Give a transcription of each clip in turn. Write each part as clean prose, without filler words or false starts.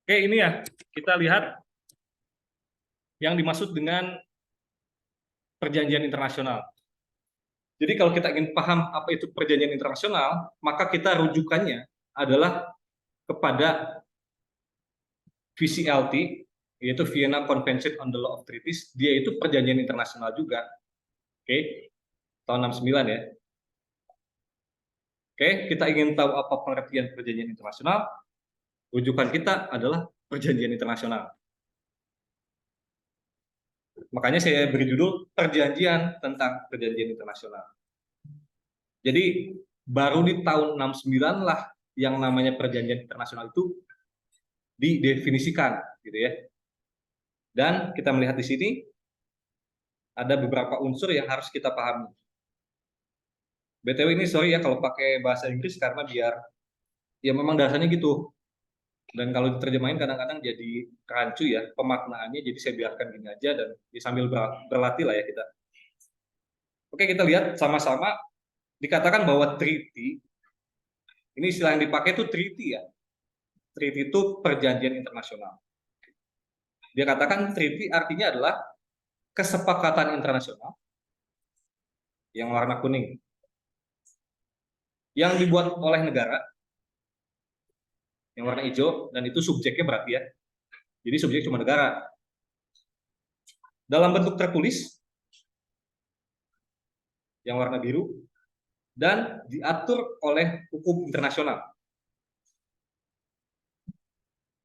Oke, ini ya, kita lihat yang dimaksud dengan perjanjian internasional. Jadi kalau kita ingin paham apa itu perjanjian internasional, maka kita rujukannya adalah kepada VCLT, yaitu Vienna Convention on the Law of Treaties. Dia itu perjanjian internasional juga. Oke, tahun 69 ya. Oke, kita ingin tahu apa pengertian perjanjian internasional, rujukan kita adalah perjanjian internasional. Makanya saya beri judul perjanjian tentang perjanjian internasional. Jadi baru di tahun 69 lah yang namanya perjanjian internasional itu didefinisikan, gitu ya. Dan kita melihat di sini ada beberapa unsur yang harus kita pahami. BTW ini sorry ya kalau pakai bahasa Inggris karena biar ya memang dasarnya gitu. Dan kalau diterjemahin kadang-kadang jadi rancu ya pemaknaannya, jadi saya biarkan gini aja dan sambil berlatih lah ya kita. Oke, kita lihat sama-sama dikatakan bahwa treaty, ini istilah yang dipakai itu treaty ya. Treaty itu perjanjian internasional. Dia katakan treaty artinya adalah kesepakatan internasional yang warna kuning yang dibuat oleh negara yang warna hijau, dan itu subjeknya berarti ya. Jadi subjek cuma negara. Dalam bentuk tertulis yang warna biru dan diatur oleh hukum internasional.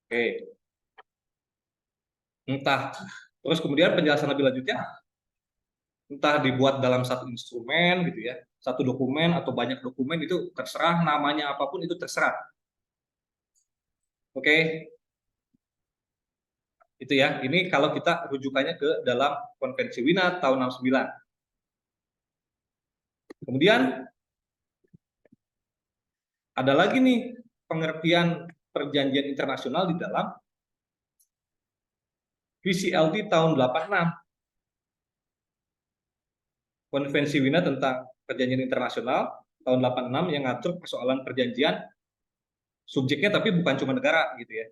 Oke. Entah terus kemudian penjelasan lebih lanjutnya, entah dibuat dalam satu instrumen gitu ya, satu dokumen atau banyak dokumen, itu terserah, namanya apapun itu terserah. Oke. Itu ya, ini kalau kita rujukannya ke dalam Konvensi Wina tahun 69. Kemudian ada lagi nih pengertian perjanjian internasional di dalam VCLT tahun 86. Konvensi Wina tentang perjanjian internasional tahun 86 yang ngatur persoalan perjanjian, subjeknya tapi bukan cuma negara gitu ya.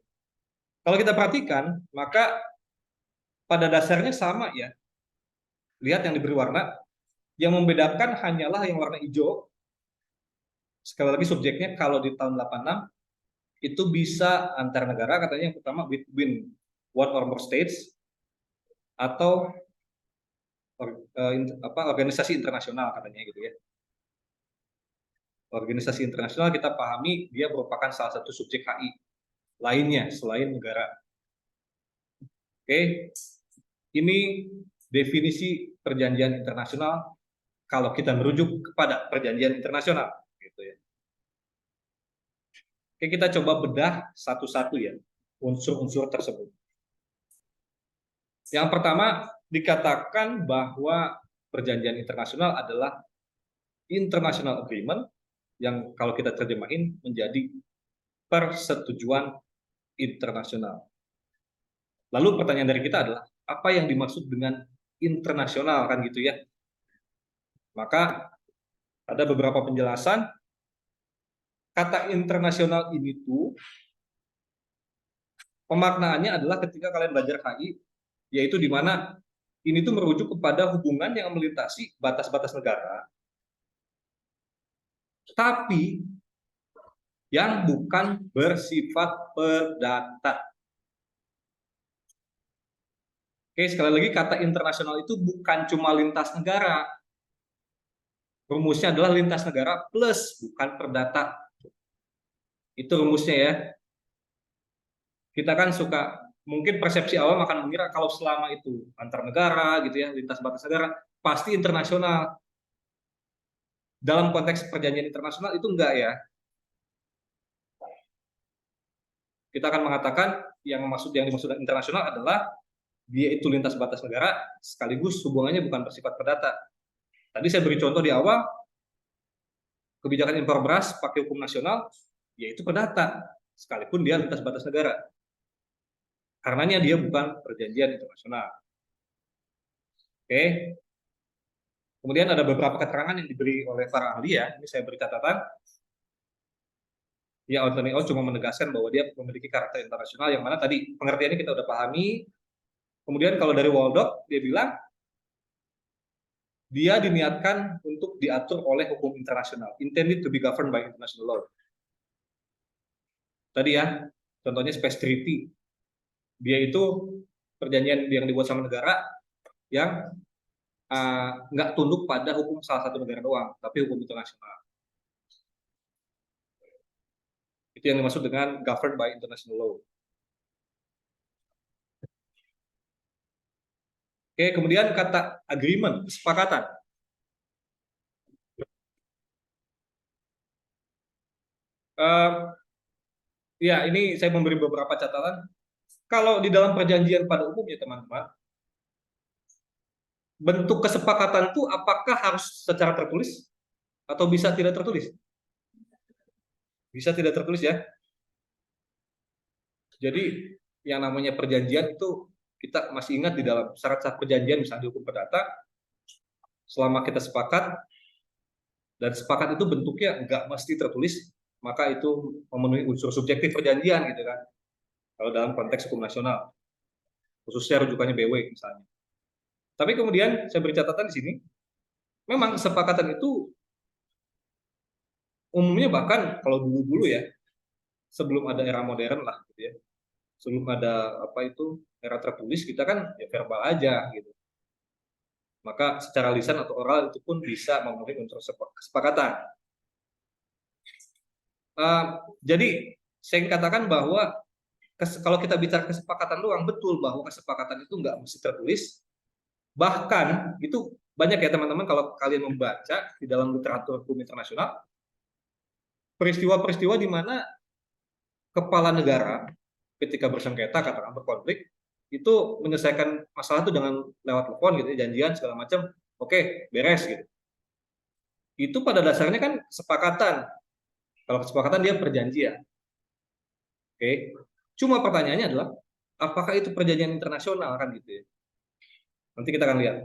Kalau kita perhatikan, maka pada dasarnya sama ya. Lihat yang diberi warna, yang membedakan hanyalah yang warna hijau. Sekali lagi subjeknya kalau di tahun 86 itu bisa antar negara, katanya yang pertama between one or more states, atau organisasi internasional katanya gitu ya. Organisasi internasional kita pahami dia merupakan salah satu subjek HI lainnya selain negara. Oke, ini definisi perjanjian internasional kalau kita merujuk kepada perjanjian internasional gitu ya. Oke, kita coba bedah satu-satu ya unsur-unsur tersebut. Yang pertama, dikatakan bahwa perjanjian internasional adalah international agreement yang kalau kita terjemahin menjadi persetujuan internasional. Lalu pertanyaan dari kita adalah, apa yang dimaksud dengan internasional kan gitu ya? Maka ada beberapa penjelasan. Kata internasional ini tuh pemaknaannya adalah ketika kalian belajar HI, yaitu di mana ini tuh merujuk kepada hubungan yang melintasi batas-batas negara, tapi yang bukan bersifat perdata. Oke, sekali lagi kata internasional itu bukan cuma lintas negara. Rumusnya adalah lintas negara plus bukan perdata. Itu rumusnya ya. Kita kan suka, mungkin persepsi awam akan mengira kalau selama itu antar negara gitu ya, lintas batas negara, pasti internasional. Dalam konteks perjanjian internasional itu enggak ya. Kita akan mengatakan yang dimaksud internasional adalah dia itu lintas batas negara sekaligus hubungannya bukan bersifat perdata. Tadi saya beri contoh di awal, kebijakan impor beras pakai hukum nasional, yaitu perdata, sekalipun dia lintas batas negara. Karenanya dia bukan perjanjian internasional. Oke. Kemudian ada beberapa keterangan yang diberi oleh para ahli ya, ini saya beri catatan. Ya, Anthony Owens cuma menegaskan bahwa dia memiliki karakter internasional yang mana tadi pengertiannya kita udah pahami. Kemudian kalau dari Waldock dia bilang dia diniatkan untuk diatur oleh hukum internasional, intended to be governed by international law. Tadi ya, contohnya Space Treaty. Dia itu perjanjian yang dibuat sama negara yang nggak tunduk pada hukum salah satu negara doang, tapi hukum internasional. Itu yang dimaksud dengan governed by international law. Oke, kemudian kata agreement, kesepakatan. Ya, ini saya memberi beberapa catatan. Kalau di dalam perjanjian pada umumnya, teman-teman, bentuk kesepakatan itu apakah harus secara tertulis atau bisa tidak tertulis? Bisa tidak tertulis ya. Jadi yang namanya perjanjian itu kita masih ingat di dalam syarat-syarat perjanjian misalnya di hukum perdata, selama kita sepakat dan sepakat itu bentuknya nggak mesti tertulis, maka itu memenuhi unsur subjektif perjanjian gitu kan. Kalau dalam konteks hukum nasional, khususnya rujukannya BW misalnya. Tapi kemudian saya beri catatan di sini, memang kesepakatan itu umumnya bahkan kalau dulu-dulu ya, sebelum ada era modern lah gitu ya, sebelum ada apa itu era tertulis, kita kan ya verbal aja gitu. Maka secara lisan atau oral itu pun bisa memenuhi unsur kesepakatan. Jadi saya katakan bahwa kalau kita bicara kesepakatan doang, betul bahwa kesepakatan itu nggak mesti tertulis. Bahkan itu banyak ya teman-teman kalau kalian membaca di dalam literatur hukum internasional, peristiwa-peristiwa di mana kepala negara ketika bersengketa, katakan berkonflik, itu menyelesaikan masalah itu dengan lewat telepon gitu, janjian segala macam, oke, beres gitu. Itu pada dasarnya kan kesepakatan. Kalau kesepakatan dia perjanjian. Oke. Cuma pertanyaannya adalah apakah itu perjanjian internasional kan gitu ya. Nanti kita akan lihat.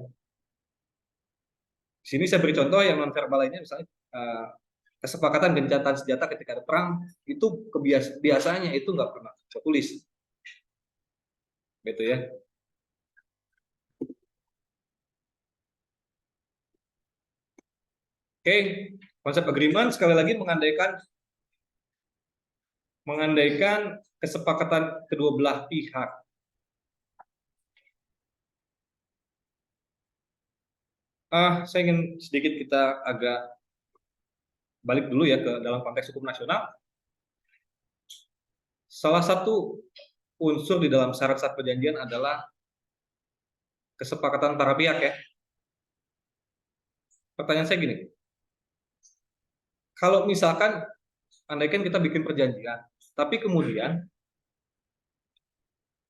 Di sini saya beri contoh yang non verbal lainnya misalnya kesepakatan gencatan senjata ketika ada perang itu biasanya itu nggak pernah tertulis. Gitu ya. Oke, konsep agreement sekali lagi mengandaikan kesepakatan kedua belah pihak. Saya ingin sedikit kita agak balik dulu ya ke dalam konteks hukum nasional. Salah satu unsur di dalam syarat-syarat perjanjian adalah kesepakatan para pihak ya. Pertanyaan saya gini, kalau misalkan andaikan kita bikin perjanjian, tapi kemudian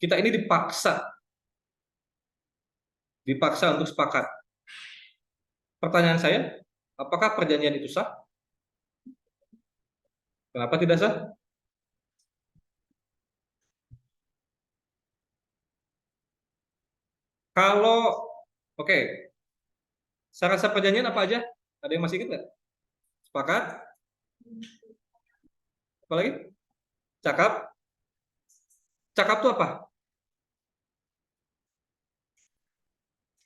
kita ini dipaksa untuk sepakat. Pertanyaan saya, apakah perjanjian itu sah? Kenapa tidak sah? Kalau, oke, syarat-syarat perjanjian apa aja? Ada yang masih ingat nggak? Sepakat? Apalagi? Cakap? Cakap itu apa?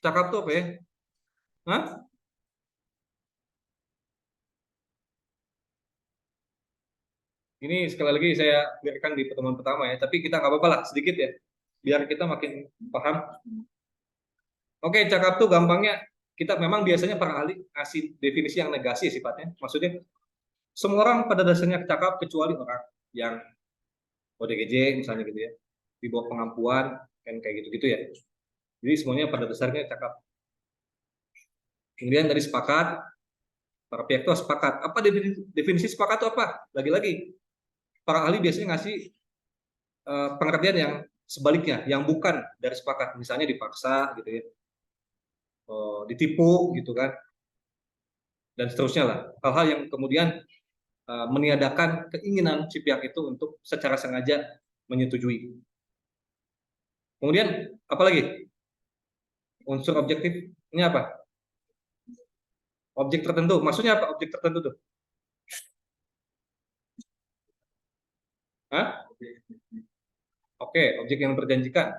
Cakap itu apa ya? Hah? Ini sekali lagi saya biarkan di pertemuan pertama ya, tapi kita nggak apa-apa lah sedikit ya, biar kita makin paham. Oke, cakap tuh gampangnya kita memang biasanya para ahli kasih definisi yang negasi sifatnya. Maksudnya semua orang pada dasarnya cakap kecuali orang yang ODGJ misalnya gitu ya, di bawah pengampuan kan kayak gitu-gitu ya. Jadi semuanya pada dasarnya cakap. Kemudian dari sepakat, para pihak itu sepakat. Apa definisi sepakat itu apa? Lagi-lagi para ahli biasanya ngasih pengertian yang sebaliknya, yang bukan dari sepakat, misalnya dipaksa gitu ya, ditipu gitu kan, dan seterusnya lah. Hal-hal yang kemudian meniadakan keinginan si pihak itu untuk secara sengaja menyetujui. Kemudian apalagi unsur objektif ini apa? Objek tertentu. Maksudnya apa objek tertentu tuh? Hah? Oke, objek yang diperjanjikan.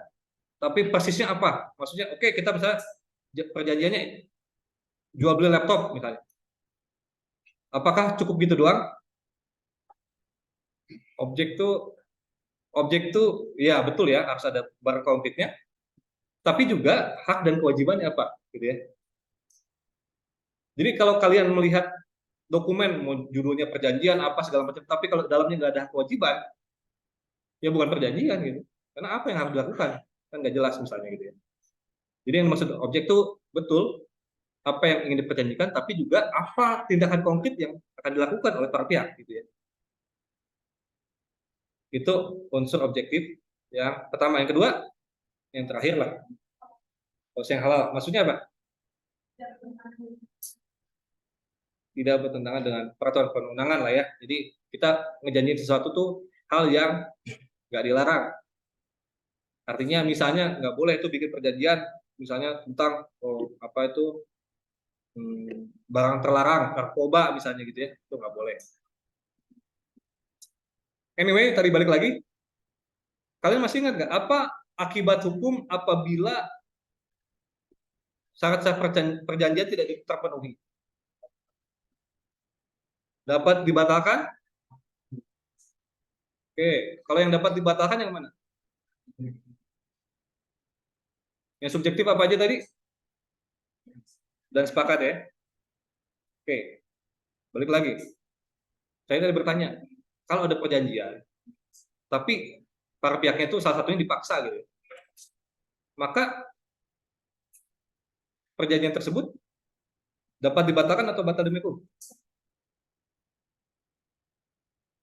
Tapi persisnya apa? Maksudnya, oke, kita bisa perjanjiannya jual beli laptop misalnya. Apakah cukup gitu doang? Objek tuh ya betul ya, harus ada barang konkretnya. Tapi juga hak dan kewajibannya apa, gitu ya. Jadi kalau kalian melihat dokumen, mau judulnya perjanjian apa segala macam, tapi kalau dalamnya nggak ada kewajiban, ya bukan perjanjian gitu. Karena apa yang harus dilakukan kan nggak jelas misalnya gitu ya. Jadi yang maksud objek itu betul apa yang ingin diperjanjikan, tapi juga apa tindakan konkret yang akan dilakukan oleh para pihak gitu ya. Itu unsur objektif yang pertama. Yang kedua, yang terakhir lah, yang halal. Maksudnya apa? Tidak bertentangan dengan peraturan perundangan lah ya. Jadi kita ngejanjiin sesuatu tuh hal yang nggak dilarang. Artinya misalnya nggak boleh itu bikin perjanjian misalnya tentang apa itu barang terlarang, narkoba misalnya gitu ya, itu nggak boleh. Anyway, tadi balik lagi, kalian masih ingat nggak apa akibat hukum apabila syarat-syarat perjanjian tidak terpenuhi? Dapat dibatalkan? Oke, kalau yang dapat dibatalkan yang mana? Yang subjektif apa aja tadi? Dan sepakat ya. Oke, balik lagi. Saya tadi bertanya, kalau ada perjanjian, tapi para pihaknya itu salah satunya dipaksa gitu, maka perjanjian tersebut dapat dibatalkan atau batal demi hukum?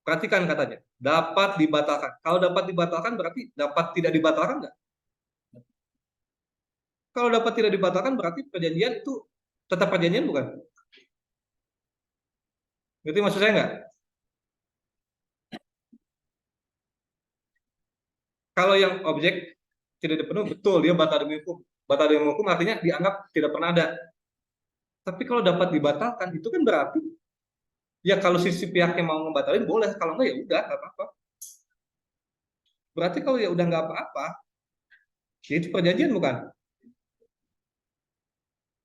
Perhatikan katanya, dapat dibatalkan. Kalau dapat dibatalkan berarti dapat tidak dibatalkan nggak? Kalau dapat tidak dibatalkan berarti perjanjian itu tetap perjanjian bukan? Ngerti maksud saya nggak? Kalau yang objek tidak dipenuhi, betul dia batal demi hukum. Batal demi hukum artinya dianggap tidak pernah ada. Tapi kalau dapat dibatalkan itu kan berarti ya kalau sisi pihaknya mau ngebatalin boleh, kalau enggak ya udah nggak apa-apa. Berarti kalau ya udah nggak apa-apa, ya itu perjanjian bukan?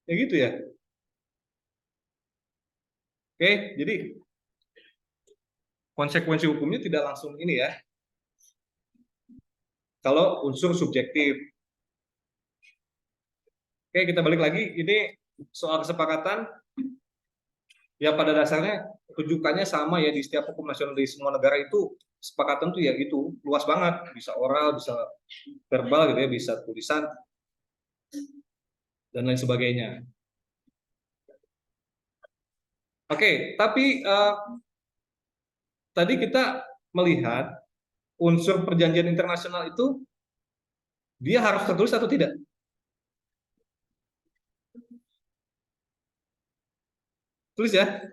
Ya gitu ya. Oke, jadi konsekuensi hukumnya tidak langsung ini ya. Kalau unsur subjektif. Oke, kita balik lagi. Ini soal kesepakatan. Ya pada dasarnya rujukannya sama ya di setiap hukum nasional di semua negara itu kesepakatan tuh ya gitu luas banget, bisa oral, bisa verbal gitu ya, bisa tulisan dan lain sebagainya. Oke, tapi tadi kita melihat unsur perjanjian internasional itu dia harus tertulis atau tidak? Tulis ya.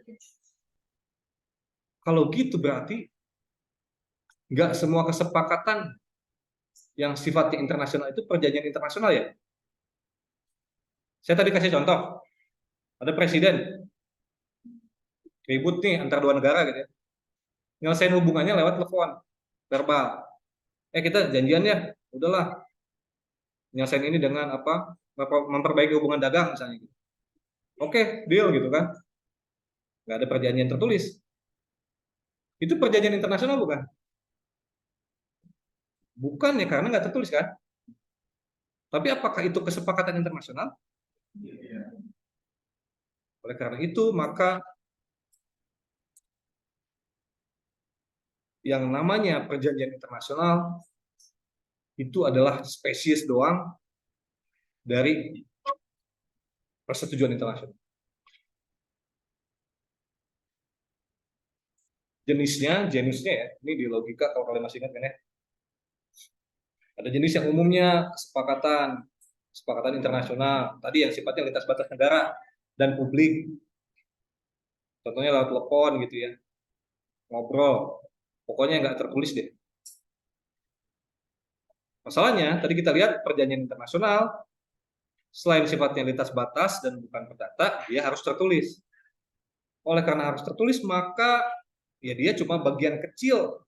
Kalau gitu berarti nggak semua kesepakatan yang sifatnya internasional itu perjanjian internasional ya. Saya tadi kasih contoh, ada presiden ribut nih antara dua negara gitu ya. Nyelesain hubungannya lewat telepon, verbal. Kita janjian ya, udahlah nyelesain ini dengan apa, memperbaiki hubungan dagang misalnya gitu. Oke, deal gitu kan. Nggak ada perjanjian tertulis. Itu perjanjian internasional bukan? Bukan ya, karena nggak tertulis kan. Tapi apakah itu kesepakatan internasional? Oleh karena itu, maka yang namanya perjanjian internasional itu adalah spesies doang dari persetujuan internasional. Jenisnya ya, ini di logika kalau kalian masih ingat kan ya. Ada jenis yang umumnya kesepakatan internasional, tadi yang sifatnya lintas batas negara dan publik. Contohnya lewat telepon gitu ya, ngobrol. Pokoknya nggak tertulis deh. Masalahnya, tadi kita lihat perjanjian internasional, selain sifatnya lintas batas dan bukan perdata, dia harus tertulis. Oleh karena harus tertulis, maka ya dia cuma bagian kecil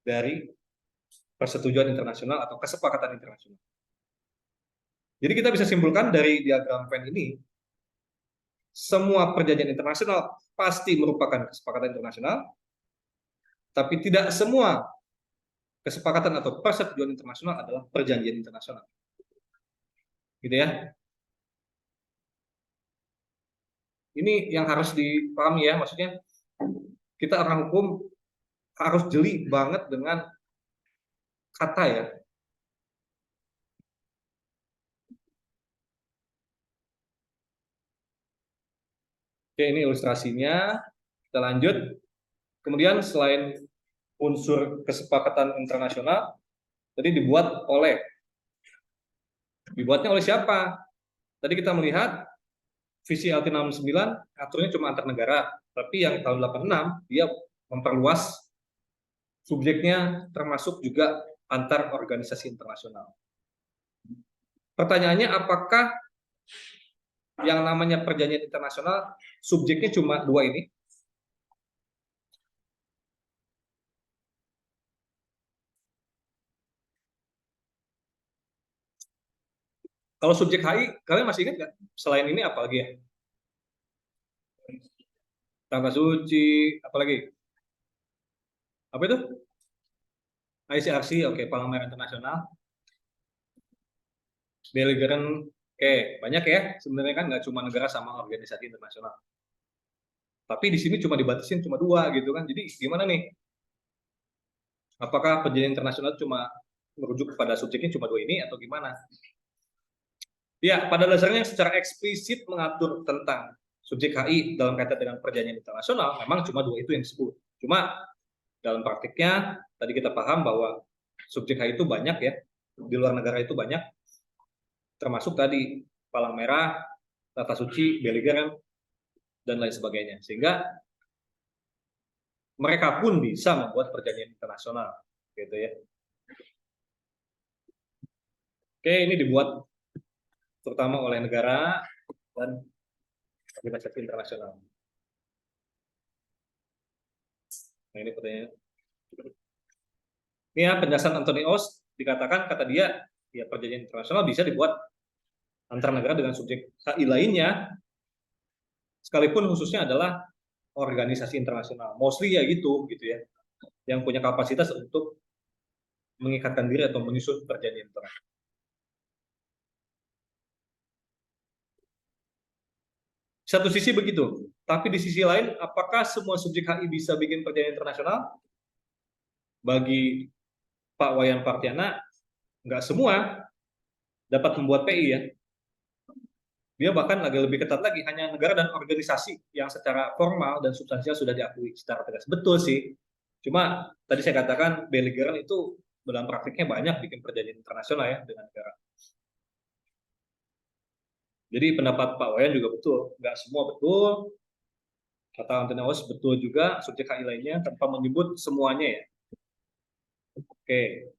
dari persetujuan internasional atau kesepakatan internasional. Jadi kita bisa simpulkan dari diagram Venn ini, semua perjanjian internasional pasti merupakan kesepakatan internasional, tapi tidak semua kesepakatan atau persetujuan internasional adalah perjanjian internasional. Gitu ya. Ini yang harus dipahami ya, maksudnya kita orang hukum harus jeli banget dengan kata ya. Oke, ini ilustrasinya. Kita lanjut. Kemudian selain unsur kesepakatan internasional, tadi dibuatnya oleh siapa? Tadi kita melihat visi LT 69 aturnya cuma antar negara, tapi yang tahun 86 dia memperluas subjeknya termasuk juga antar organisasi internasional. Pertanyaannya, apakah yang namanya perjanjian internasional subjeknya cuma dua ini? Kalau subjek HI, kalian masih ingat nggak? Selain ini apa lagi ya? Tangga Suci, apa lagi? Apa itu? ICRC, oke, Palang Merah Internasional. Belligerent, oke, banyak ya. Sebenarnya kan nggak cuma negara sama organisasi internasional. Tapi di sini cuma dibatasin cuma dua gitu kan. Jadi gimana nih? Apakah perjanjian internasional cuma merujuk kepada subjeknya cuma dua ini atau gimana? Ya, pada dasarnya secara eksplisit mengatur tentang subjek HI dalam kaitan dengan perjanjian internasional memang cuma dua itu yang disebut. Cuma dalam praktiknya tadi kita paham bahwa subjek HI itu banyak ya, di luar negara itu banyak, termasuk tadi Palang Merah, Tata Suci, Belligerent, dan lain sebagainya. Sehingga mereka pun bisa membuat perjanjian internasional, gitu ya. Oke, ini dibuat terutama oleh negara dan organisasi internasional. Nah, ini pertanyaan. Ini ya penjelasan Anthony Oz, dikatakan kata dia, ya perjanjian internasional bisa dibuat antar negara dengan subjek HI lainnya, sekalipun khususnya adalah organisasi internasional. Mostly ya gitu ya, yang punya kapasitas untuk mengikatkan diri atau menyusun perjanjian internasional. Satu sisi begitu, tapi di sisi lain, apakah semua subjek HI bisa bikin perjanjian internasional? Bagi Pak Wayan Partiana, nggak semua dapat membuat PI ya. Dia bahkan lebih ketat lagi, hanya negara dan organisasi yang secara formal dan substansial sudah diakui secara tegas. Betul sih, cuma tadi saya katakan Belligerent itu dalam praktiknya banyak bikin perjanjian internasional ya dengan negara. Jadi pendapat Pak Wayan juga betul, nggak semua betul. Kata Anthony Oz betul juga, subjek HI lainnya tanpa menyebut semuanya ya. Oke.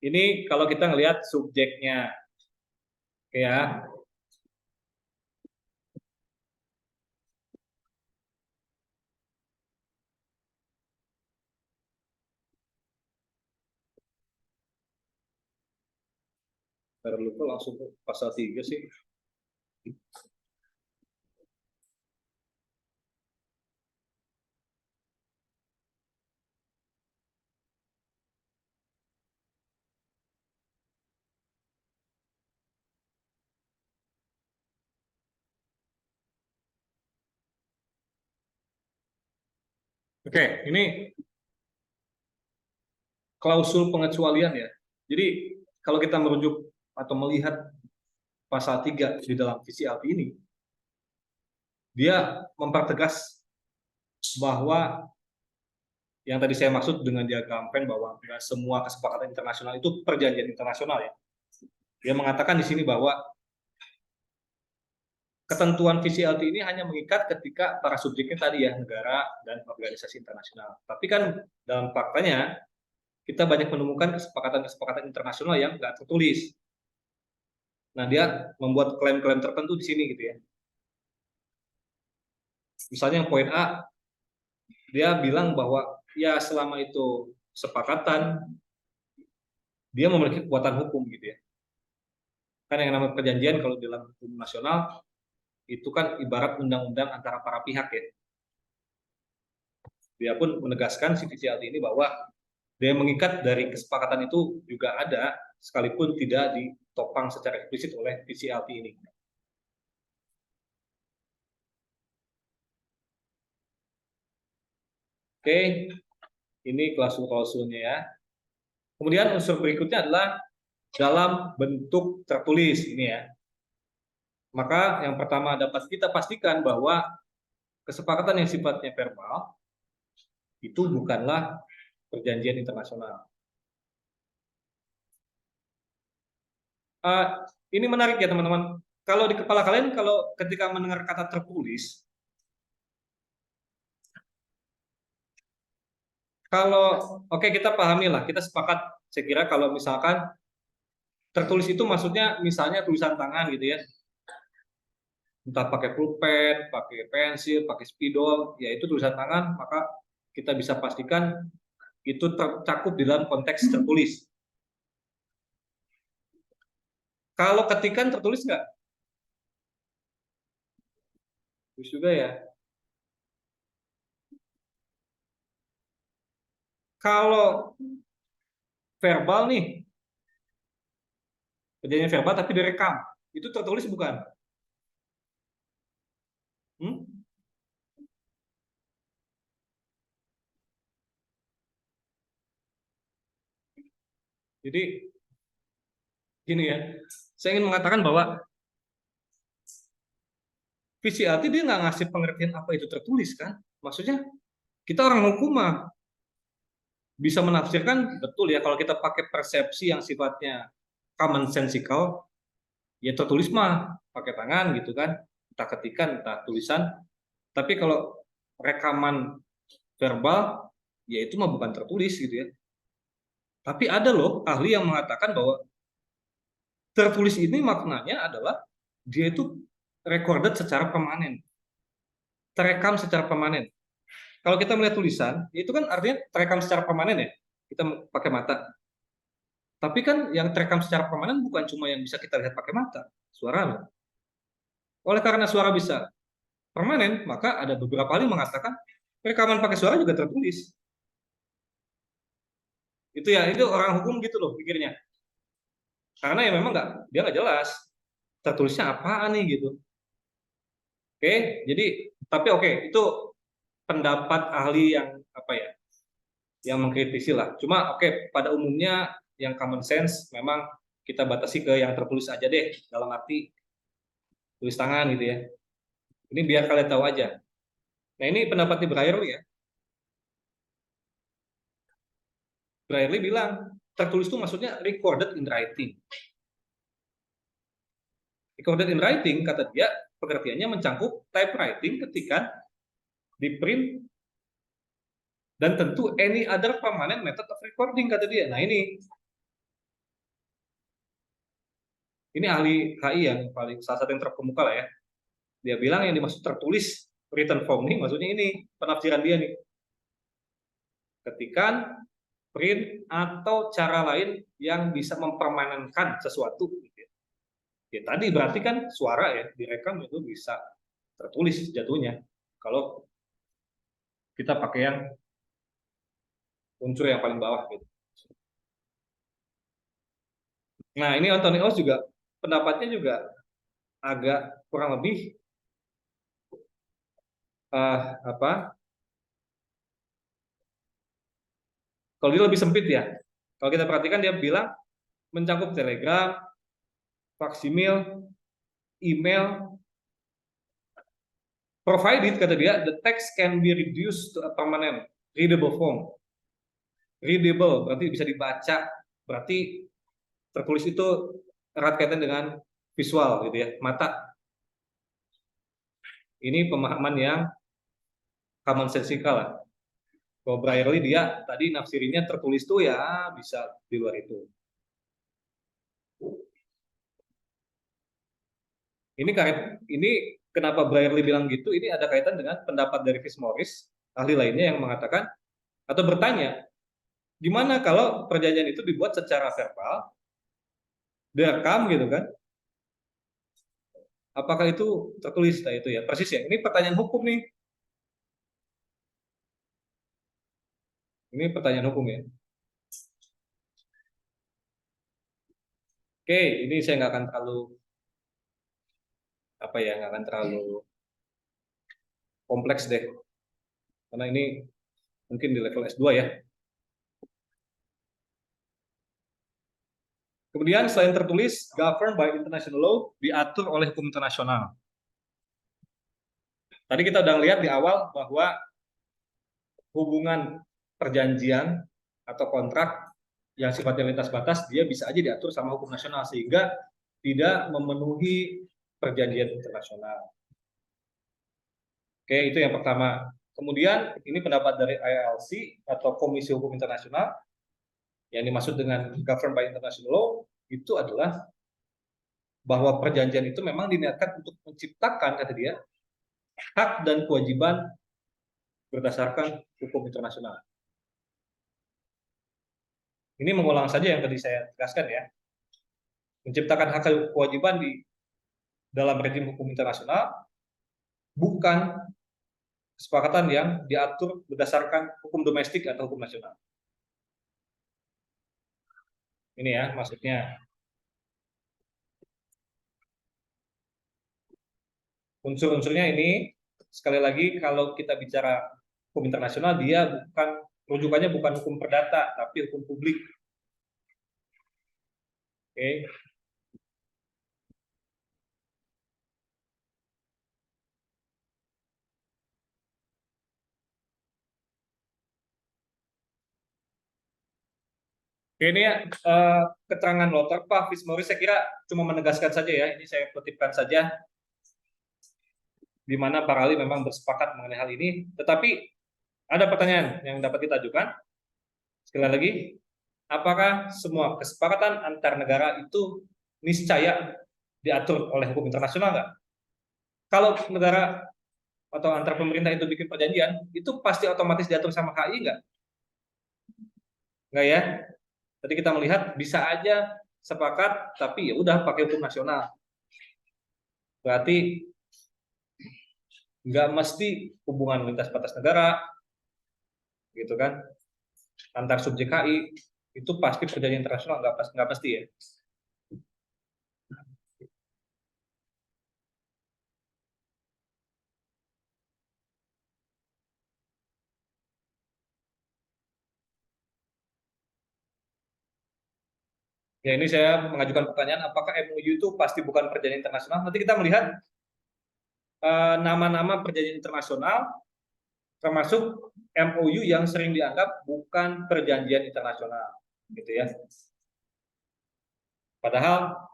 Ini kalau kita ngelihat subjeknya, ya. Baru lupa langsung pasal 3 sih. Oke, ini klausul pengecualian ya. Jadi kalau kita merujuk atau melihat pasal 3 di dalam visi LT ini, dia mempertegas bahwa yang tadi saya maksud dengan diagram Venn bahwa nggak semua kesepakatan internasional itu perjanjian internasional ya. Dia mengatakan di sini bahwa ketentuan visi LT ini hanya mengikat ketika para subjeknya tadi ya, negara dan organisasi internasional. Tapi kan dalam faktanya kita banyak menemukan kesepakatan-kesepakatan internasional yang nggak tertulis. Nah, dia membuat klaim-klaim tertentu di sini gitu ya. Misalnya yang poin A, dia bilang bahwa ya selama itu kesepakatan, dia memiliki kekuatan hukum gitu ya. Kan yang namanya perjanjian kalau dalam hukum nasional itu kan ibarat undang-undang antara para pihak ya. Dia pun menegaskan si VCLT ini bahwa dia mengikat dari kesepakatan itu juga ada sekalipun tidak ditopang secara eksplisit oleh VCLT ini. Oke, ini klausul-klausulnya ya. Kemudian unsur berikutnya adalah dalam bentuk tertulis ini ya. Maka yang pertama dapat kita pastikan bahwa kesepakatan yang sifatnya verbal itu bukanlah perjanjian internasional. Uh, ini menarik ya teman-teman. Kalau di kepala kalian, kalau ketika mendengar kata tertulis, kalau oke kita pahami lah, kita sepakat. Saya kira kalau misalkan tertulis itu maksudnya misalnya tulisan tangan gitu ya, entah pakai pulpen, pakai pensil, pakai spidol, ya itu tulisan tangan, maka kita bisa pastikan itu tercakup di dalam konteks tertulis. Kalau ketikan tertulis nggak? Terus juga ya. Kalau verbal nih, perjanjian verbal tapi direkam, itu tertulis bukan? Hmm? Jadi gini ya, saya ingin mengatakan bahwa VCLT dia nggak ngasih pengertian apa itu tertulis kan? Maksudnya kita orang hukum mah bisa menafsirkan betul ya kalau kita pakai persepsi yang sifatnya common sensical, ya tertulis mah pakai tangan gitu kan, entah ketikan, entah tulisan. Tapi kalau rekaman verbal, ya itu mah bukan tertulis gitu ya. Tapi ada loh ahli yang mengatakan bahwa tertulis ini maknanya adalah dia itu recorded secara permanen, terekam secara permanen. Kalau kita melihat tulisan, itu kan artinya terekam secara permanen ya. Kita pakai mata. Tapi kan yang terekam secara permanen bukan cuma yang bisa kita lihat pakai mata, suara loh. Oleh karena suara bisa permanen, maka ada beberapa ahli mengatakan rekaman pakai suara juga tertulis. Itu ya, itu orang hukum gitu loh pikirnya. Karena ya memang dia nggak jelas tertulisnya apaan nih gitu. Oke, jadi tapi oke, itu pendapat ahli yang apa ya, yang mengkritisi lah. Cuma oke, pada umumnya yang common sense memang kita batasi ke yang tertulis aja deh, dalam arti tulis tangan gitu ya. Ini biar kalian tahu aja. Nah ini pendapat di Brierly ya. Brierly bilang tertulis itu maksudnya recorded in writing. Recorded in writing kata dia pengertiannya mencangkup typewriting, ketikan, di print, dan tentu any other permanent method of recording kata dia. Nah ini ahli HI yang paling salah satu yang terkemuka lah ya. Dia bilang yang dimaksud tertulis written form ini maksudnya ini penafsiran dia nih. Ketikan, print atau cara lain yang bisa mempermanenkan sesuatu. Ya tadi berarti kan suara ya direkam itu bisa tertulis jatuhnya. Kalau kita pakai yang unsur yang paling bawah gitu. Nah ini Anthony Oz juga pendapatnya juga agak kurang lebih apa? Kalau dia lebih sempit ya. Kalau kita perhatikan dia bilang mencakup telegram, faksimil, email, provided kata dia the text can be reduced to a permanent readable form. Readable berarti bisa dibaca, berarti tertulis itu erat kaitan dengan visual gitu ya, mata. Ini pemahaman yang common sensical lah. Kalau Brierly dia tadi nafsirinya tertulis tuh ya bisa di luar itu. Ini kenapa Brierly bilang gitu? Ini ada kaitan dengan pendapat dari Fitzmaurice, ahli lainnya yang mengatakan atau bertanya, gimana kalau perjanjian itu dibuat secara verbal, direkam gitu kan? Apakah itu tertulis? Nah itu ya, persis ya. Ini pertanyaan hukum nih. Ini pertanyaan hukum ya. Oke, ini saya nggak akan terlalu apa ya, nggak akan terlalu kompleks deh, karena ini mungkin di level S2 ya. Kemudian selain tertulis, governed by international law, diatur oleh hukum internasional. Tadi kita udah lihat di awal bahwa hubungan perjanjian atau kontrak yang sifatnya lintas batas, dia bisa aja diatur sama hukum nasional sehingga tidak memenuhi perjanjian internasional. Oke, itu yang pertama. Kemudian ini pendapat dari ILC atau Komisi Hukum Internasional yang dimaksud dengan governed by international law itu adalah bahwa perjanjian itu memang diniatkan untuk menciptakan, kata dia, hak dan kewajiban berdasarkan hukum internasional. Ini mengulang saja yang tadi saya tegaskan ya. Menciptakan hak dan kewajiban di dalam rezim hukum internasional bukan kesepakatan yang diatur berdasarkan hukum domestik atau hukum nasional. Ini ya maksudnya. Unsur-unsurnya ini sekali lagi kalau kita bicara hukum internasional dia bukan rujukannya bukan hukum perdata tapi hukum publik. Oke. Oke, ini ya, keterangan notar Pak Fismori saya kira cuma menegaskan saja ya, ini saya kutipkan saja di mana para ahli memang bersepakat mengenai hal ini, tetapi ada pertanyaan yang dapat kita ajukan. Sekali lagi, apakah semua kesepakatan antar negara itu niscaya diatur oleh hukum internasional nggak? Kalau negara atau antar pemerintah itu bikin perjanjian, itu pasti otomatis diatur sama HI nggak? Nggak ya? Tadi kita melihat bisa aja sepakat, tapi ya udah pakai hukum nasional. Berarti nggak mesti hubungan lintas batas negara, gitu kan? Antar subjek HI itu pasti perjanjian internasional nggak pasti ya. Ya ini saya mengajukan pertanyaan, apakah MOU itu pasti bukan perjanjian internasional? Nanti kita melihat nama-nama perjanjian internasional, termasuk MOU yang sering dianggap bukan perjanjian internasional, gitu ya. Padahal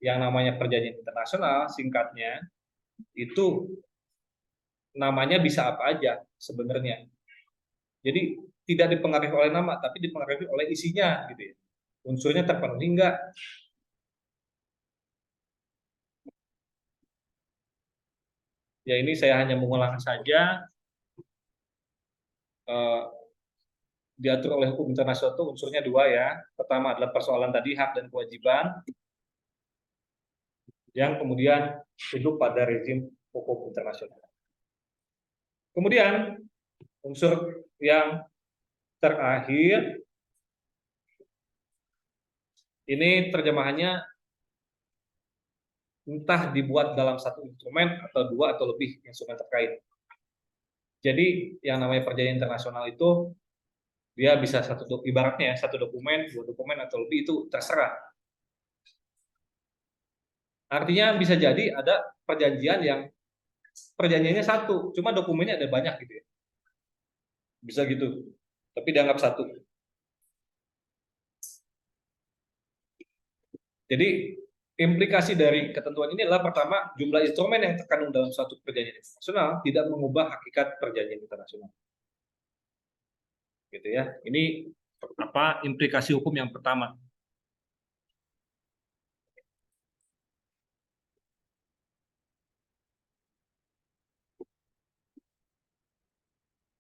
yang namanya perjanjian internasional, singkatnya itu namanya bisa apa aja sebenarnya. Jadi tidak dipengaruhi oleh nama, tapi dipengaruhi oleh isinya, gitu ya. Unsurnya terpenuhi enggak? Ya ini saya hanya mengulang saja, eh, diatur oleh hukum internasional itu unsurnya dua ya. Pertama adalah persoalan tadi hak dan kewajiban yang kemudian tunduk pada rezim hukum internasional. Kemudian unsur yang terakhir ini terjemahannya entah dibuat dalam satu instrumen atau dua atau lebih instrumen terkait. Jadi yang namanya perjanjian internasional itu dia bisa ibaratnya satu dokumen, dua dokumen atau lebih itu terserah. Artinya bisa jadi ada perjanjian yang perjanjiannya satu, cuma dokumennya ada banyak gitu ya. Bisa gitu. Tapi dianggap satu. Jadi implikasi dari ketentuan ini adalah pertama, jumlah instrumen yang terkandung dalam suatu perjanjian internasional tidak mengubah hakikat perjanjian internasional. Gitu ya. Ini apa implikasi hukum yang pertama.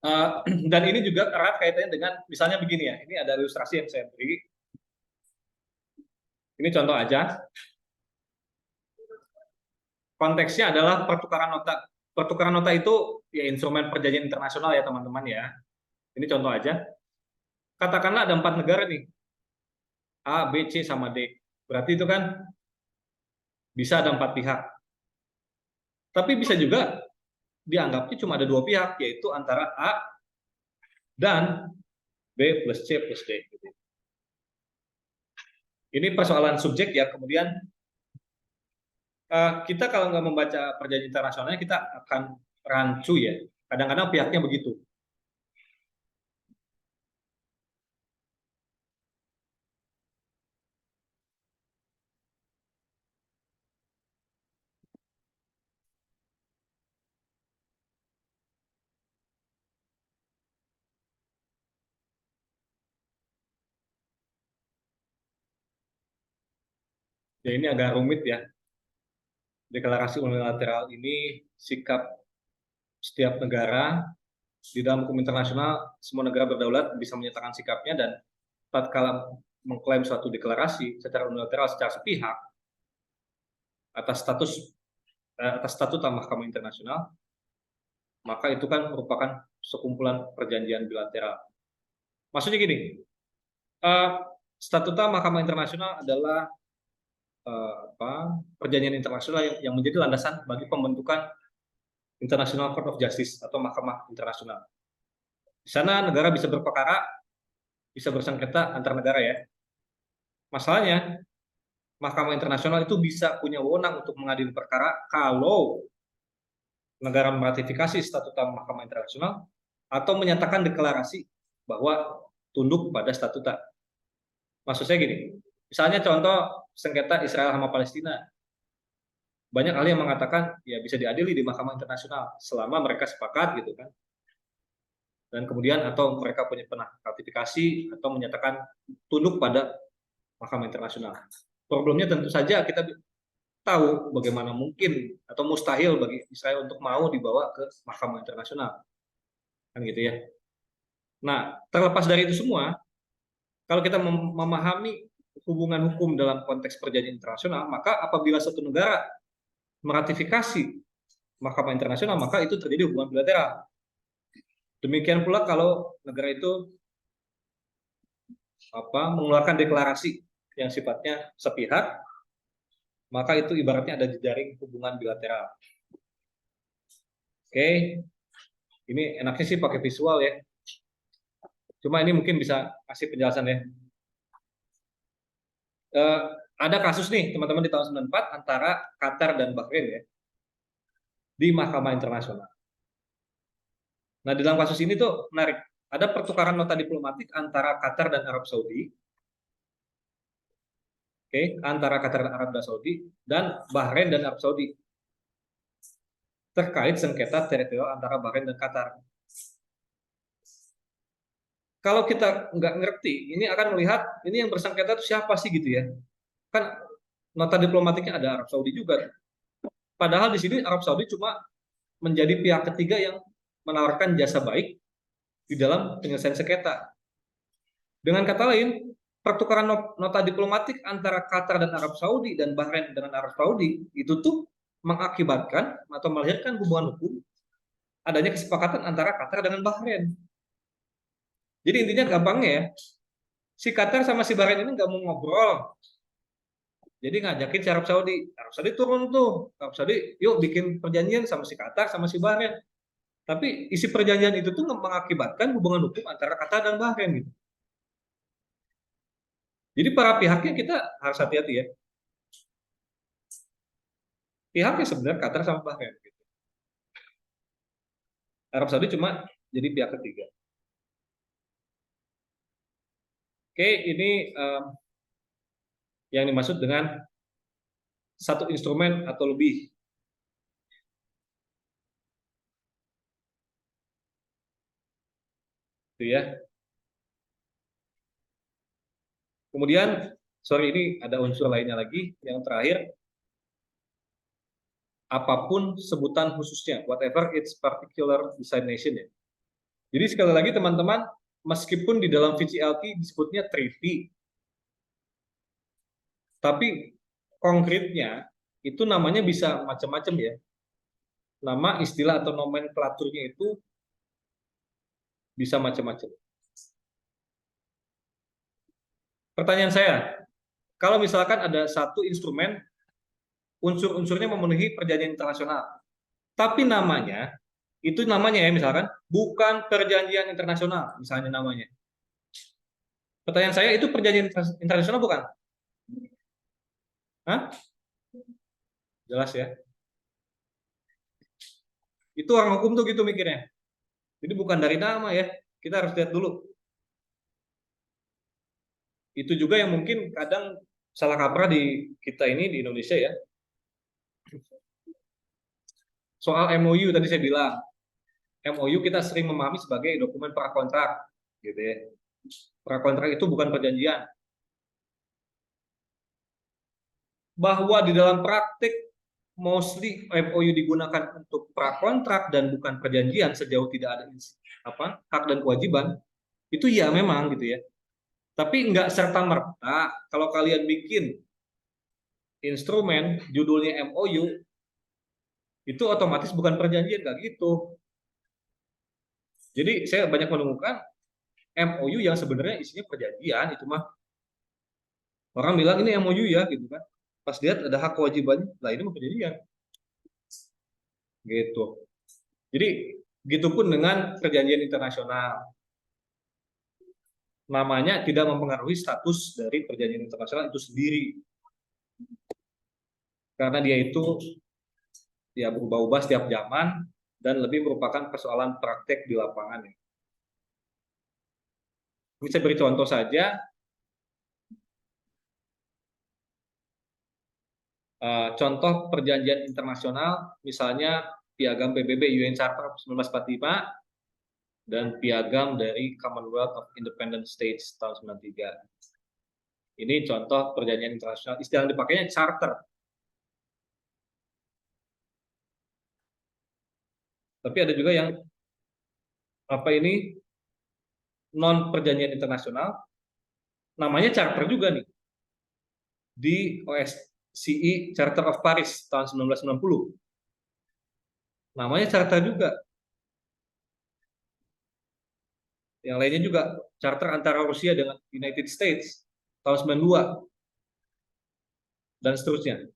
Dan ini juga erat kaitannya dengan misalnya begini ya, ini ada ilustrasi yang saya beri. Ini contoh aja. Konteksnya adalah pertukaran nota. Pertukaran nota itu ya instrumen perjanjian internasional ya teman-teman ya. Ini contoh aja. Katakanlah ada 4 negara nih, A, B, C, sama D. Berarti itu kan bisa ada 4 pihak. Tapi bisa juga dianggapnya cuma ada 2 pihak, yaitu antara A dan B plus C plus D. Ini persoalan subjek ya. Kemudian kita kalau nggak membaca perjanjian internasionalnya, kita akan rancu ya. Kadang-kadang pihaknya begitu. Ya ini agak rumit ya. Deklarasi unilateral ini sikap setiap negara di dalam hukum internasional. Semua negara berdaulat bisa menyatakan sikapnya, dan tatkala mengklaim suatu deklarasi secara unilateral, secara sepihak atas statuta Mahkamah Internasional, maka itu kan merupakan sekumpulan perjanjian bilateral. Maksudnya gini, statuta Mahkamah Internasional adalah perjanjian internasional yang menjadi landasan bagi pembentukan International Court of Justice atau Mahkamah Internasional. Di sana negara bisa berperkara, bisa bersengketa antar negara ya. Masalahnya, Mahkamah Internasional itu bisa punya wewenang untuk mengadili perkara kalau negara meratifikasi statuta Mahkamah Internasional atau menyatakan deklarasi bahwa tunduk pada statuta. Maksud saya gini, misalnya contoh sengketa Israel sama Palestina. Banyak ahli yang mengatakan ya bisa diadili di Mahkamah Internasional selama mereka sepakat gitu kan. Dan kemudian atau mereka punya pernah ratifikasi atau menyatakan tunduk pada Mahkamah Internasional. Problemnya tentu saja kita tahu bagaimana mungkin atau mustahil bagi Israel untuk mau dibawa ke Mahkamah Internasional. Kan gitu ya. Nah, terlepas dari itu semua, kalau kita memahami hubungan hukum dalam konteks perjanjian internasional, maka apabila satu negara meratifikasi Mahkamah Internasional, maka itu terjadi hubungan bilateral. Demikian pula kalau negara itu mengeluarkan deklarasi yang sifatnya sepihak, maka itu ibaratnya ada jejaring hubungan bilateral. Oke, ini enaknya sih pakai visual ya. Cuma ini mungkin bisa kasih penjelasan ya. Ada kasus nih teman-teman di tahun 94 antara Qatar dan Bahrain ya di Mahkamah Internasional. Nah, di dalam kasus ini tuh menarik. Ada pertukaran nota diplomatik antara Qatar dan Arab Saudi. Oke, antara Qatar dan Arab Saudi dan Bahrain dan Arab Saudi terkait sengketa teritorial antara Bahrain dan Qatar. Kalau kita nggak ngerti, ini akan melihat ini yang bersengketa itu siapa sih gitu ya. Kan nota diplomatiknya ada Arab Saudi juga. Padahal di sini Arab Saudi cuma menjadi pihak ketiga yang menawarkan jasa baik di dalam penyelesaian sengketa. Dengan kata lain, pertukaran nota diplomatik antara Qatar dan Arab Saudi dan Bahrain dengan Arab Saudi itu tuh mengakibatkan atau melahirkan hubungan hukum adanya kesepakatan antara Qatar dengan Bahrain. Jadi intinya gampangnya ya, si Qatar sama si Bahrain ini nggak mau ngobrol. Jadi ngajakin si Arab Saudi turun tuh, Arab Saudi yuk bikin perjanjian sama si Qatar sama si Bahrain. Tapi isi perjanjian itu tuh mengakibatkan hubungan hukum antara Qatar dan Bahrain gitu. Jadi para pihaknya kita harus hati-hati ya. Pihaknya sebenarnya Qatar sama Bahrain. Gitu. Arab Saudi cuma jadi pihak ketiga. Oke, ini yang dimaksud dengan satu instrumen atau lebih. Itu ya. Kemudian, sorry ini ada unsur lainnya lagi. Yang terakhir, apapun sebutan khususnya, whatever its particular designation ya. Jadi sekali lagi teman-teman, meskipun di dalam VCLT disebutnya treaty, tapi konkretnya itu namanya bisa macam-macam ya. Nama, istilah atau nomenklaturnya itu bisa macam-macam. Pertanyaan saya, kalau misalkan ada satu instrumen unsur-unsurnya memenuhi perjanjian internasional, tapi namanya ya misalkan bukan perjanjian internasional, misalnya namanya. Pertanyaan saya, itu perjanjian internasional bukan? Hah? Jelas ya. Itu orang hukum tuh gitu mikirnya. Jadi bukan dari nama ya. Kita harus lihat dulu. Itu juga yang mungkin kadang salah kaprah di kita ini di Indonesia ya. Soal MOU tadi saya bilang, MOU kita sering memahami sebagai dokumen prakontrak, gitu ya. Prakontrak itu bukan perjanjian. Bahwa di dalam praktik mostly MOU digunakan untuk prakontrak dan bukan perjanjian sejauh tidak ada hak dan kewajiban, itu ya memang gitu ya. Tapi nggak serta merta kalau kalian bikin instrumen judulnya MOU itu otomatis bukan perjanjian, nggak gitu. Jadi saya banyak menemukan MOU yang sebenarnya isinya perjanjian, itu mah orang bilang ini MOU ya gitu kan. Pas lihat ada hak kewajibannya, lah ini mah perjanjian. Gitu. Jadi begitupun dengan perjanjian internasional. Namanya tidak mempengaruhi status dari perjanjian internasional itu sendiri. Karena dia itu ya berubah-ubah setiap zaman dan lebih merupakan persoalan praktek di lapangan. Bisa beri contoh saja, contoh perjanjian internasional, misalnya Piagam PBB UN Charter 1945 dan Piagam dari Commonwealth of Independent States tahun 93. Ini contoh perjanjian internasional. Istilah yang dipakainya charter. Tapi ada juga yang non perjanjian internasional, namanya charter juga nih di OSCE Charter of Paris tahun 1990. Namanya charter juga. Yang lainnya juga charter antara Rusia dengan United States tahun 92 dan seterusnya.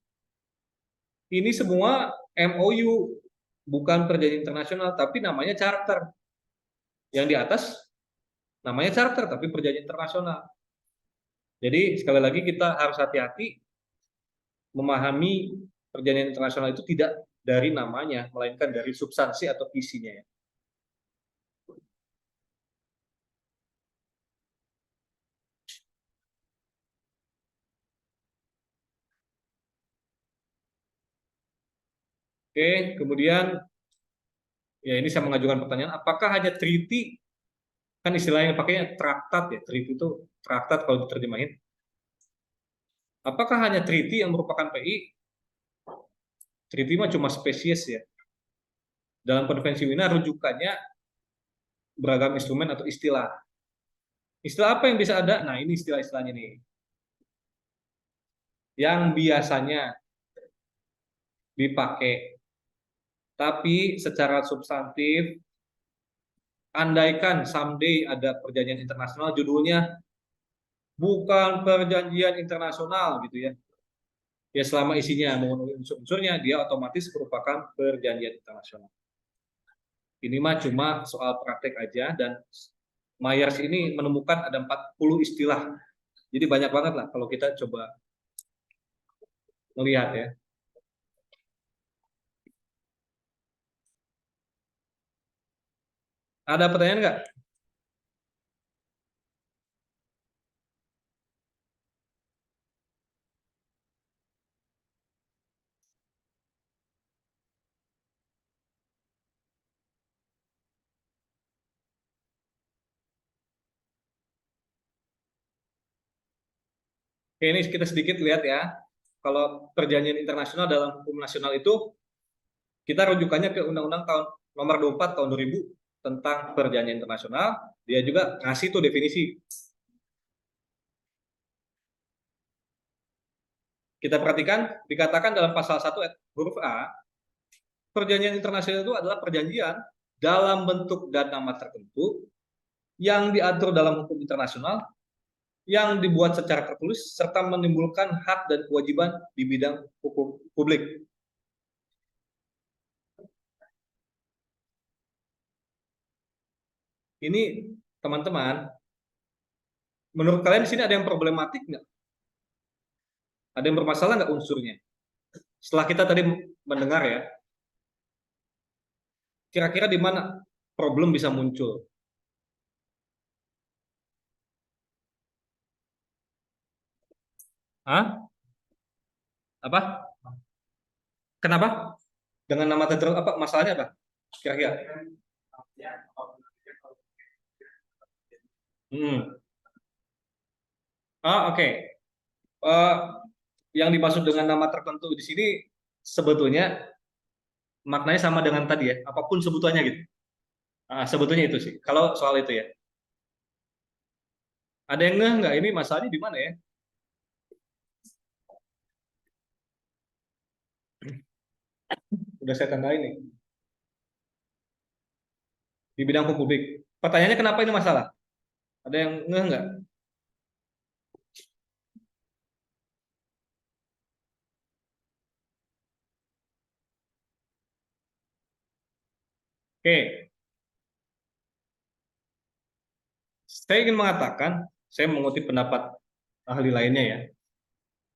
Ini semua MOU, bukan perjanjian internasional tapi namanya charter. Yang di atas namanya charter tapi perjanjian internasional. Jadi sekali lagi kita harus hati-hati memahami perjanjian internasional itu tidak dari namanya, melainkan dari substansi atau isinya ya. Oke, kemudian ya ini saya mengajukan pertanyaan, apakah hanya treaty, kan istilahnya pakainya traktat ya, treaty itu traktat kalau diterjemahin. Apakah hanya treaty yang merupakan PI? Treaty mah cuma spesies ya. Dalam konvensi Wina rujukannya beragam instrumen atau istilah. Istilah apa yang bisa ada? Nah, ini istilah-istilahnya nih. Yang biasanya dipakai. Tapi secara substantif, andaikan someday ada perjanjian internasional judulnya bukan perjanjian internasional gitu ya. Ya selama isinya memenuhi unsur-unsurnya, dia otomatis merupakan perjanjian internasional. Ini mah cuma soal praktek aja, dan Myers ini menemukan ada 40 istilah. Jadi banyak banget lah kalau kita coba melihat ya. Ada pertanyaan nggak? Oke, ini kita sedikit lihat ya. Kalau perjanjian internasional dalam hukum nasional itu, kita rujukannya ke Undang-Undang tahun nomor 24 tahun 2000. tentang perjanjian internasional, dia juga ngasih tuh definisi. Kita perhatikan, dikatakan dalam pasal 1 huruf A, perjanjian internasional itu adalah perjanjian dalam bentuk dan nama tertentu yang diatur dalam hukum internasional yang dibuat secara tertulis serta menimbulkan hak dan kewajiban di bidang hukum publik. Ini teman-teman, menurut kalian di sini ada yang problematik nggak? Ada yang bermasalah nggak unsurnya? Setelah kita tadi mendengar ya, kira-kira di mana problem bisa muncul? Hah? Apa? Kenapa? Dengan nama tertentu apa? Masalahnya apa? Kira-kira? Hmm. Oke. Okay. Yang dimaksud dengan nama tertentu di sini sebetulnya maknanya sama dengan tadi ya, apapun sebutannya gitu. Sebetulnya itu sih. Kalau soal itu ya, ada yang nggak ini masalahnya di mana ya? Udah saya tandain nih di bidang hukum publik. Pertanyaannya kenapa ini masalah? Ada yang nggak? Oke, saya ingin mengatakan, saya mengutip pendapat ahli lainnya ya.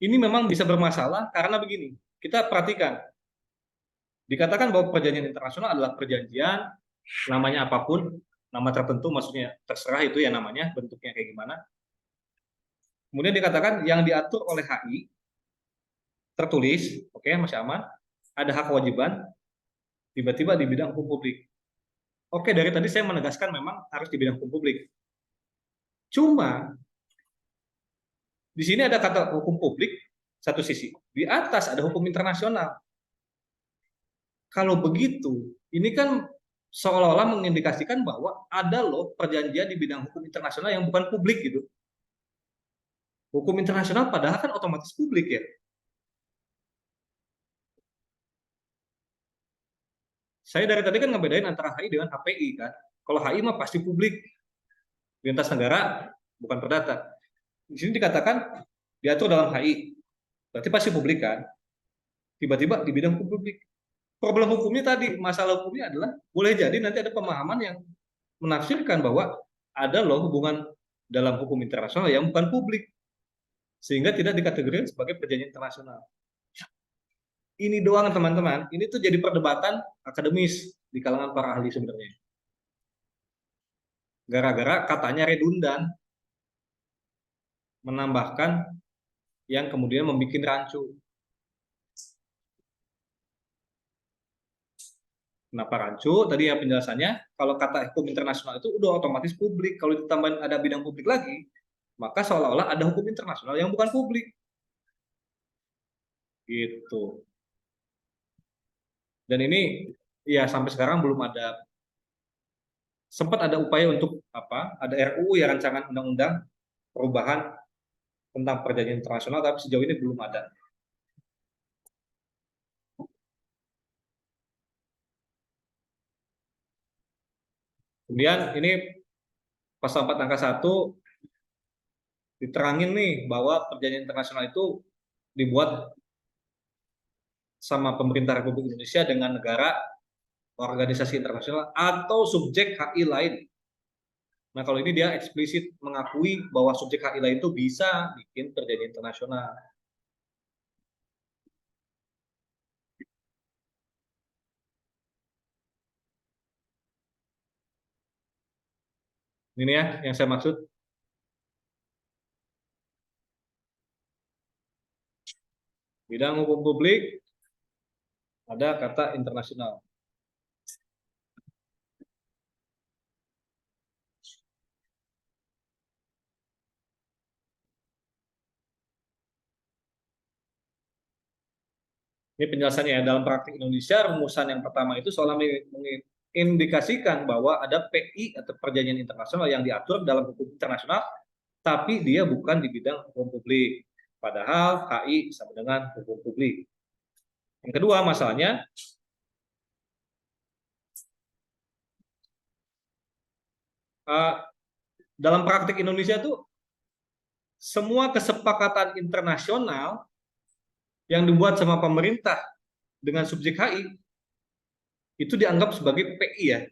Ini memang bisa bermasalah karena begini. Kita perhatikan, dikatakan bahwa perjanjian internasional adalah perjanjian namanya apapun, nama tertentu maksudnya terserah itu ya namanya, bentuknya kayak gimana. Kemudian dikatakan yang diatur oleh HI tertulis, oke masih aman, ada hak kewajiban, tiba-tiba di bidang hukum publik. Oke, dari tadi saya menegaskan memang harus di bidang hukum publik. Cuma di sini ada kata hukum publik satu sisi, di atas ada hukum internasional. Kalau begitu, ini kan seolah-olah mengindikasikan bahwa ada loh perjanjian di bidang hukum internasional yang bukan publik gitu. Hukum internasional padahal kan otomatis publik ya. Saya dari tadi kan ngebedain antara HI dengan HPI kan. Kalau HI mah pasti publik, lintas negara bukan perdata. Di sini dikatakan diatur dalam HI, berarti pasti publik kan. Tiba-tiba di bidang hukum publik. Problem hukumnya tadi, masalah hukumnya adalah boleh jadi nanti ada pemahaman yang menafsirkan bahwa ada loh hubungan dalam hukum internasional yang bukan publik, sehingga tidak dikategorikan sebagai perjanjian internasional. Ini doang teman-teman, ini tuh jadi perdebatan akademis di kalangan para ahli sebenarnya. Gara-gara katanya redundan, menambahkan yang kemudian membuat rancu. Kenapa rancu? Tadi ya penjelasannya, kalau kata hukum internasional itu udah otomatis publik. Kalau ditambahin ada bidang publik lagi, maka seolah-olah ada hukum internasional yang bukan publik. Gitu. Dan ini ya sampai sekarang belum ada, sempat ada upaya untuk apa? Ada RUU ya, rancangan undang-undang perubahan tentang perjanjian internasional, tapi sejauh ini belum ada. Kemudian ini pasal 4 angka 1 diterangin nih bahwa perjanjian internasional itu dibuat sama pemerintah Republik Indonesia dengan negara, organisasi internasional atau subjek HI lain. Nah, kalau ini dia eksplisit mengakui bahwa subjek HI lain itu bisa bikin perjanjian internasional. Ini ya yang saya maksud. Bidang hukum publik ada kata internasional. Ini penjelasannya ya, dalam praktik Indonesia rumusan yang pertama itu soal mengindikasikan bahwa ada PI atau perjanjian internasional yang diatur dalam hukum internasional, tapi dia bukan di bidang hukum publik. Padahal HI sama dengan hukum publik. Yang kedua masalahnya, dalam praktik Indonesia tuh semua kesepakatan internasional yang dibuat sama pemerintah dengan subjek HI itu dianggap sebagai PI ya.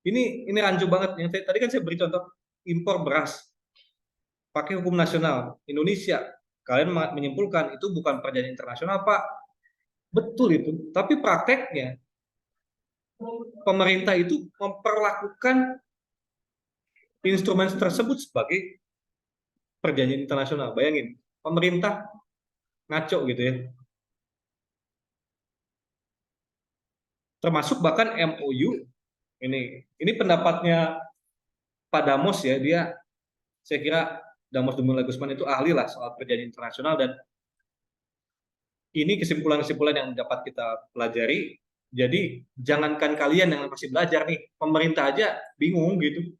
Ini rancu banget. Yang tadi kan saya beri contoh impor beras pakai hukum nasional Indonesia. Kalian menyimpulkan itu bukan perjanjian internasional, Pak. Betul itu. Tapi prakteknya pemerintah itu memperlakukan instrumen tersebut sebagai perjanjian internasional. Bayangin, pemerintah ngaco gitu ya. Termasuk bahkan MOU ini pendapatnya Pak Damos ya, saya kira Damos Dumula Gusman itu ahli lah soal perjanjian internasional, dan ini kesimpulan-kesimpulan yang dapat kita pelajari. Jadi jangankan kalian yang masih belajar nih, pemerintah aja bingung gitu.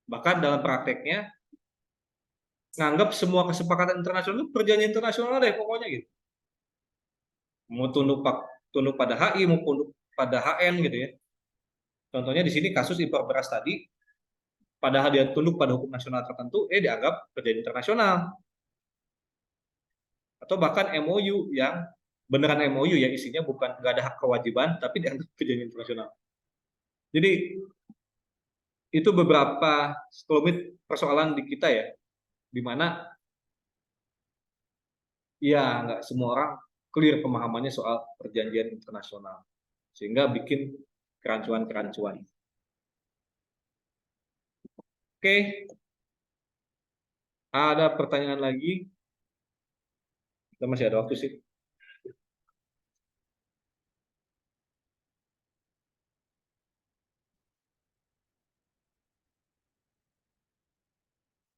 Bahkan dalam prakteknya nganggap semua kesepakatan internasional itu perjanjian internasional deh pokoknya gitu. Mau tunduk pada HI mau tunduk pada HN gitu ya. Contohnya di sini kasus impor beras tadi, padahal dia tunduk pada hukum nasional tertentu, dianggap perjanjian internasional. Atau bahkan MOU yang beneran MOU ya, isinya bukan nggak ada hak kewajiban, tapi dianggap perjanjian internasional. Jadi itu beberapa sekelumit persoalan di kita ya, di mana ya nggak semua orang clear pemahamannya soal perjanjian internasional, sehingga bikin kerancuan-kerancuan. Oke, ada pertanyaan lagi? Kita masih ada waktu sih.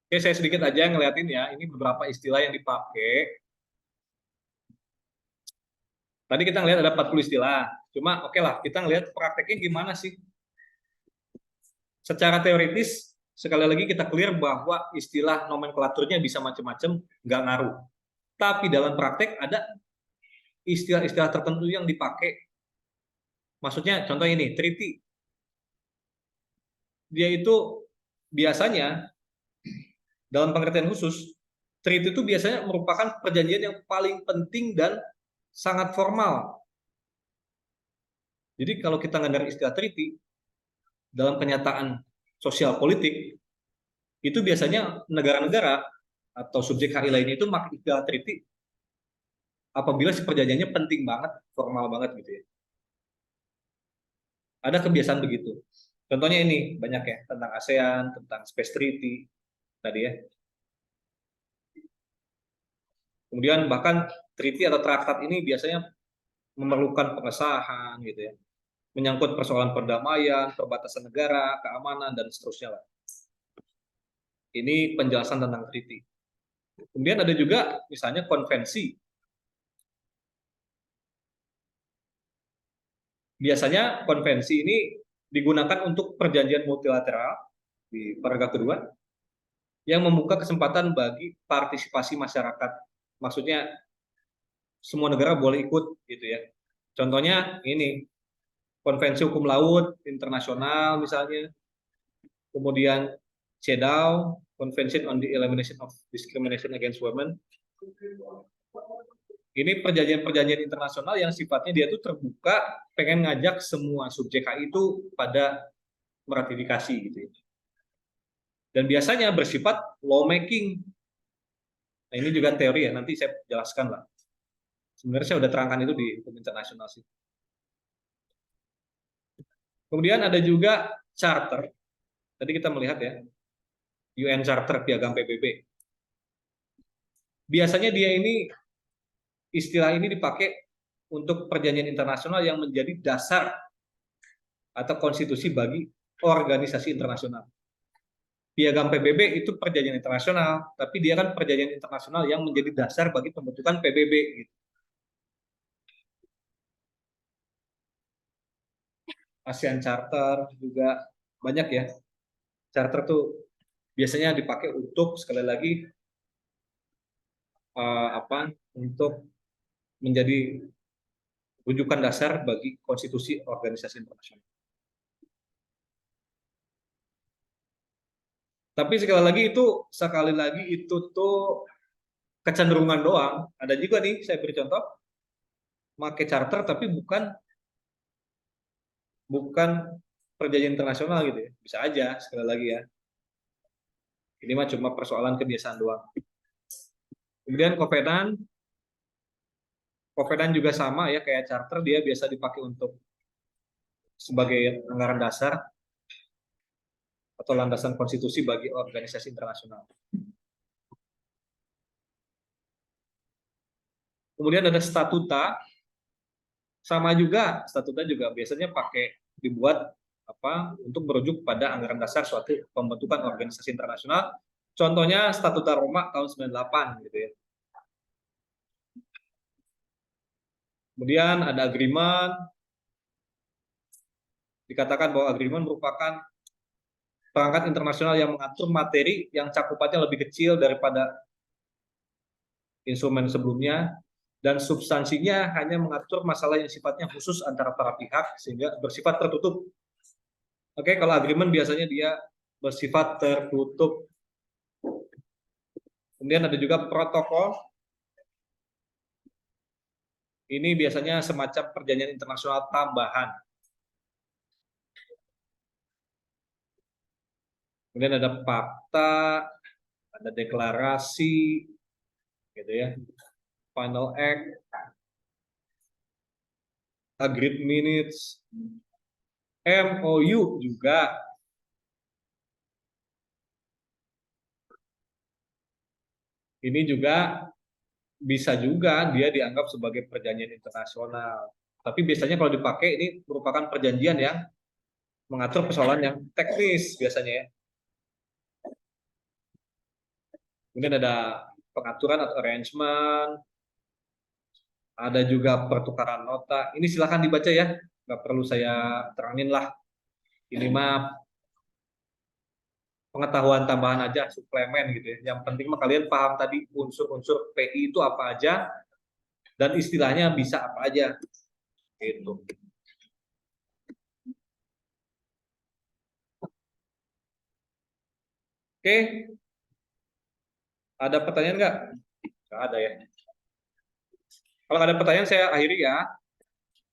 Oke, saya sedikit aja ngeliatin ya, ini beberapa istilah yang dipakai. Tadi kita ngeliat ada 40 istilah, cuma oke lah, kita ngeliat prakteknya gimana sih. Secara teoritis, sekali lagi kita clear bahwa istilah nomenklaturnya bisa macam-macam, nggak ngaruh. Tapi dalam praktek ada istilah-istilah tertentu yang dipakai. Maksudnya contoh ini, treaty. Dia itu biasanya dalam pengertian khusus, treaty itu biasanya merupakan perjanjian yang paling penting dan sangat formal. Jadi kalau kita ngadar istilah treaty, dalam kenyataan sosial politik, itu biasanya negara-negara atau subjek HI lainnya itu pakai istilah treaty apabila si perjanjiannya penting banget, formal banget gitu ya. Ada kebiasaan begitu. Contohnya ini banyak ya, tentang ASEAN, tentang Space Treaty tadi ya. Kemudian bahkan treaty atau traktat ini biasanya memerlukan pengesahan gitu ya, menyangkut persoalan perdamaian, perbatasan negara, keamanan, dan seterusnya lah. Ini penjelasan tentang treaty. Kemudian ada juga misalnya konvensi. Biasanya konvensi ini digunakan untuk perjanjian multilateral di paragraf kedua yang membuka kesempatan bagi partisipasi masyarakat. Maksudnya semua negara boleh ikut gitu ya. Contohnya ini konvensi hukum laut internasional misalnya, kemudian CEDAW, Convention on the Elimination of Discrimination Against Women. Ini perjanjian-perjanjian internasional yang sifatnya dia tuh terbuka, pengen ngajak semua subjek HI itu pada meratifikasi gitu ya. Dan biasanya bersifat lawmaking. Nah ini juga teori ya, nanti saya jelaskan lah. Sebenarnya saya udah terangkan itu di hukum internasional sih. Kemudian ada juga charter. Tadi kita melihat ya, UN Charter Piagam PBB. Biasanya dia ini, istilah ini dipakai untuk perjanjian internasional yang menjadi dasar atau konstitusi bagi organisasi internasional. Piagam PBB itu perjanjian internasional, tapi dia kan perjanjian internasional yang menjadi dasar bagi pembentukan PBB. Gitu. ASEAN Charter juga banyak ya. Charter tuh biasanya dipakai untuk sekali lagi untuk menjadi rujukan dasar bagi konstitusi organisasi internasional. Tapi sekali lagi itu tuh kecenderungan doang. Ada juga nih saya beri contoh, pakai charter tapi bukan perjanjian internasional gitu ya. Bisa aja sekali lagi ya. Ini mah cuma persoalan kebiasaan doang. Kemudian Covenant juga sama ya kayak charter, dia biasa dipakai untuk sebagai anggaran dasar atau landasan konstitusi bagi organisasi internasional. Kemudian ada statuta, sama juga statuta juga biasanya dibuat untuk merujuk pada anggaran dasar suatu pembentukan organisasi internasional. Contohnya Statuta Roma tahun 98 gitu ya. Kemudian ada agreement, dikatakan bahwa agreement merupakan perangkat internasional yang mengatur materi yang cakupannya lebih kecil daripada instrumen sebelumnya, dan substansinya hanya mengatur masalah yang sifatnya khusus antara para pihak sehingga bersifat tertutup. Oke, kalau agreement biasanya dia bersifat tertutup. Kemudian ada juga protokol. Ini biasanya semacam perjanjian internasional tambahan. Kemudian ada fakta, ada deklarasi, gitu ya, final act, agreed minutes, MOU juga. Ini juga bisa juga dia dianggap sebagai perjanjian internasional. Tapi biasanya kalau dipakai ini merupakan perjanjian yang mengatur persoalan yang teknis biasanya ya. Kemudian ada pengaturan atau arrangement, ada juga pertukaran nota. Ini silahkan dibaca ya, nggak perlu saya terangin lah. Ini mah pengetahuan tambahan aja, suplemen gitu ya. Yang penting mah kalian paham tadi unsur-unsur PI itu apa aja dan istilahnya bisa apa aja. Gitu. Oke, ada pertanyaan nggak? Nggak ada ya. Kalau nggak ada pertanyaan saya akhiri ya.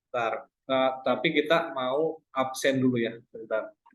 Bentar. Nah, tapi kita mau absen dulu ya. Bentar.